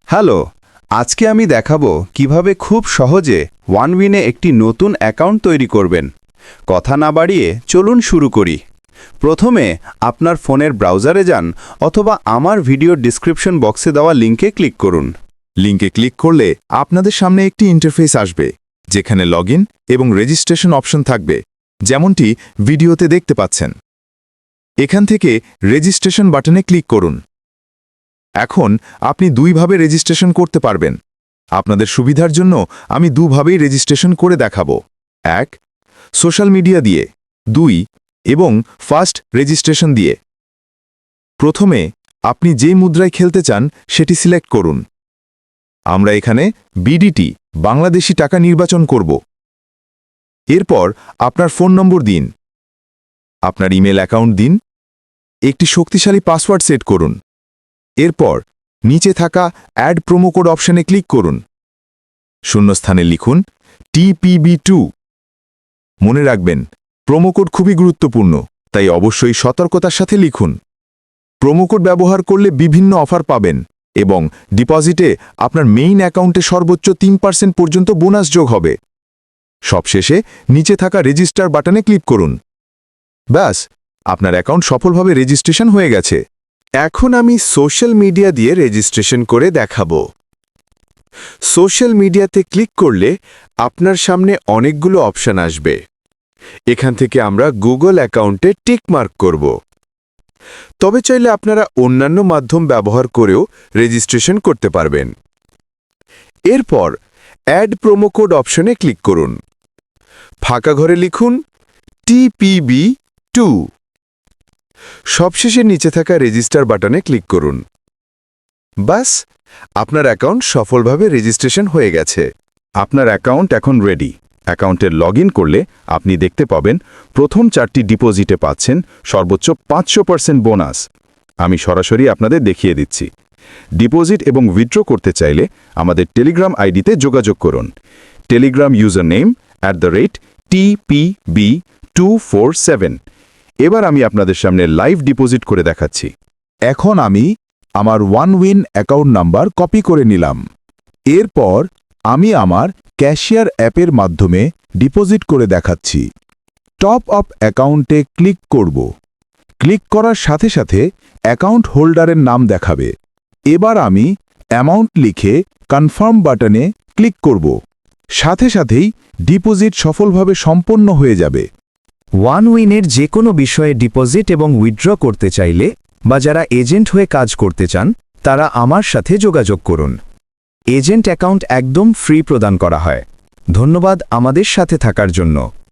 Hello, আজকে আমি দেখাবো কিভাবে খুব সহজে ওয়ানউইনে একটি নতুন অ্যাকাউন্ট তৈরি করবেন। কথা না বাড়িয়ে চলুন শুরু করি। প্রথমে আপনার ফোনের ব্রাউজারে যান অথবা আমার ভিডিওর ডিসক্রিপশন বক্সে দেওয়া লিঙ্কে ক্লিক করুন। লিঙ্কে ক্লিক করলে আপনাদের সামনে একটি ইন্টারফেস আসবে, যেখানে লগইন এবং রেজিস্ট্রেশন অপশন থাকবে, যেমনটি ভিডিওতে দেখতে পাচ্ছেন। এখান থেকে রেজিস্ট্রেশন বাটনে ক্লিক করুন। এখন আপনি দুইভাবে রেজিস্ট্রেশন করতে পারবেন। আপনাদের সুবিধার জন্য আমি দুভাবেই রেজিস্ট্রেশন করে দেখাবো। 1. সোশ্যাল মিডিয়া দিয়ে। 2. এবং ফার্স্ট রেজিস্ট্রেশন দিয়ে। প্রথমে আপনি যে মুদ্রায় খেলতে চান সেটি সিলেক্ট করুন। আমরা এখানে বিডিটি বাংলাদেশি টাকা নির্বাচন করব। এরপর আপনার ফোন নম্বর দিন, আপনার ইমেল অ্যাকাউন্ট দিন, একটি শক্তিশালী পাসওয়ার্ড সেট করুন। এরপর নিচে থাকা অ্যাড প্রোমো কোড অপশনে ক্লিক করুন। শূন্যস্থানে লিখুন TPB2। মনে রাখবেন, প্রোমো কোড খুবই গুরুত্বপূর্ণ, তাই অবশ্যই সতর্কতার সাথে লিখুন। প্রোমো কোড ব্যবহার করলে বিভিন্ন অফার পাবেন এবং ডিপোজিটে আপনার মেইন অ্যাকাউন্টে সর্বোচ্চ 3% পর্যন্ত বোনাস যোগ হবে। সবশেষে নিচে থাকা রেজিস্টার বাটনে ক্লিক করুন। ব্যাস, আপনার অ্যাকাউন্ট সফলভাবে রেজিস্ট্রেশন হয়ে গেছে। এখন আমি সোশ্যাল মিডিয়া দিয়ে রেজিস্ট্রেশন করে দেখাবো। সোশ্যাল মিডিয়াতে ক্লিক করলে আপনার সামনে অনেকগুলো অপশন আসবে। এখান থেকে আমরা গুগল অ্যাকাউন্টে টিক মার্ক করব। তবে চাইলে আপনারা অন্যান্য মাধ্যম ব্যবহার করেও রেজিস্ট্রেশন করতে পারবেন। এরপর অ্যাড প্রোমো কোড অপশনে ক্লিক করুন। ফাঁকা ঘরে লিখুন TPB2। সবশেষে নিচে থাকা রেজিস্টার বাটনে ক্লিক করুন। বাস, আপনার অ্যাকাউন্ট সফলভাবে রেজিস্ট্রেশন হয়ে গেছে। আপনার অ্যাকাউন্ট এখন রেডি। অ্যাকাউন্টে লগইন করলে আপনি দেখতে পাবেন প্রথম 4টি ডিপোজিটে পাচ্ছেন সর্বোচ্চ 500% বোনাস। আমি সরাসরি আপনাদের দেখিয়ে দিচ্ছি। ডিপোজিট এবং উইথড্র করতে চাইলে আমাদের টেলিগ্রাম আইডিতে যোগাযোগ করুন। Telegram user name @TPB247। এবার আমি আপনাদের সামনে লাইভ ডিপোজিট করে দেখাচ্ছি। এখন আমি আমার ওয়ানউইন অ্যাকাউন্ট নাম্বার কপি করে নিলাম। এরপর আমি আমার ক্যাশিয়ার অ্যাপের মাধ্যমে ডিপোজিট করে দেখাচ্ছি। টপ আপ অ্যাকাউন্টে ক্লিক করব। ক্লিক করার সাথে সাথে অ্যাকাউন্ট হোল্ডারের নাম দেখাবে। এবার আমি অ্যামাউন্ট লিখে কনফার্ম বাটনে ক্লিক করব। সাথে সাথেই ডিপোজিট সফলভাবে সম্পন্ন হয়ে যাবে। ওয়ানউইনের যে কোনো বিষয়ে ডিপোজিট এবং উইথড্র করতে চাইলে বা যারা এজেন্ট হয়ে কাজ করতে চান, তারা আমার সাথে যোগাযোগ করুন। এজেন্ট অ্যাকাউন্ট একদম ফ্রি প্রদান করা হয়। ধন্যবাদ আমাদের সাথে থাকার জন্য।